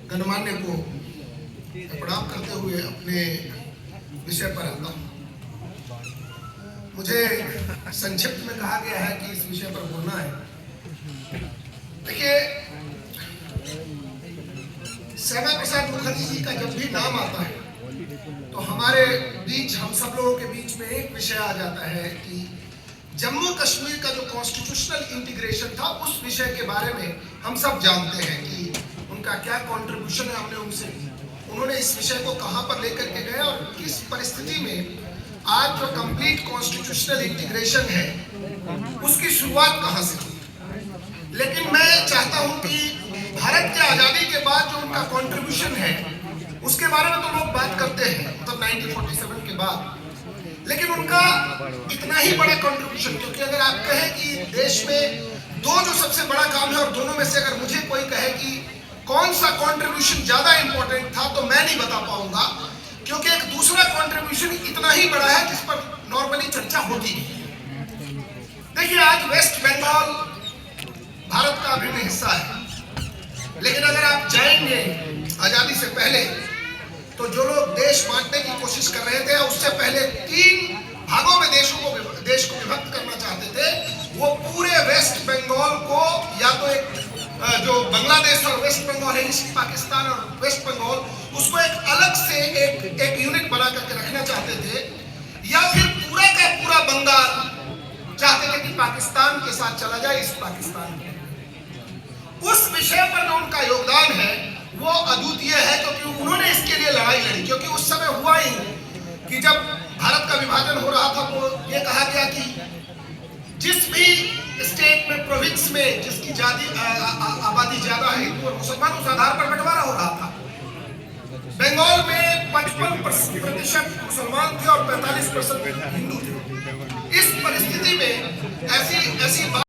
गणमान्य को प्रणाम करते हुए अपने विषय पर आता हूँ। मुझे संक्षिप्त में कहा गया है कि इस विषय पर बोलना है। देखिए, श्यामा प्रसाद मुखर्जी जी का जब भी नाम आता है तो हमारे बीच, हम सब लोगों के बीच में एक विषय आ जाता है कि जम्मू कश्मीर का जो कॉन्स्टिट्यूशनल इंटीग्रेशन था, उस विषय के बारे में हम सब जानते हैं कि उनका क्या कंट्रीब्यूशन है। हमने उनसे, उन्होंने इस विषय को कहां पर लेकर के गए और किस परिस्थिति में आज जो कंप्लीट कॉन्स्टिट्यूशनल इंटीग्रेशन है उसकी शुरुआत कहां से हुई। लेकिन मैं चाहता हूं कि भारत के आजादी के बाद जो उनका कंट्रीब्यूशन है उसके बारे में तो लोग बात करते हैं, मतलब 1947 के बाद, लेकिन उनका इतना ही बड़ा कंट्रीब्यूशन, क्योंकि अगर आप कहें कि देश में दो जो सबसे बड़ा काम है और दोनों में से अगर मुझे कोई कहे कि कौन सा कंट्रीब्यूशन ज्यादा इंपॉर्टेंट था तो मैं नहीं बता पाऊंगा, क्योंकि एक दूसरा कंट्रीब्यूशन इतना ही बड़ा है जिस पर नॉर्मली चर्चा होती है। देखिए, आज वेस्ट बंगाल भारत का अभिन्न हिस्सा है, लेकिन अगर आप जाएंगे आजादी से पहले तो जो लोग देश बांटने की कोशिश कर रहे थे, उससे पहले 3 भागों में देश को विभक्त करना चाहते थे, वो पूरे वेस्ट बंगाल को, या तो एक जो बांग्लादेश और वेस्ट बंगाल है, ईस्ट पाकिस्तान और वेस्ट बंगाल, उसको एक अलग से एक यूनिट बना करके रखना चाहते थे, या फिर पूरा का पूरा बंगाल चाहते थे कि पाकिस्तान के साथ चला जाए, ईस्ट पाकिस्तान। उस विषय पर जो उनका योगदान है वो अद्वितीय है, क्योंकि उन्होंने इसके लिए लड़ाई लड़ी। क्योंकि उस समय हुआ ही कि जब भारत का विभाजन हो रहा था तो ये कहा गया कि जिस भी स्टेट में, प्रोविंस में जिसकी आबादी ज्यादा है, हिंदू और मुसलमान, उस आधार पर बंटवारा हो रहा था। बंगाल में 55% मुसलमान थे और 45% हिंदू थे। इस परिस्थिति में ऐसी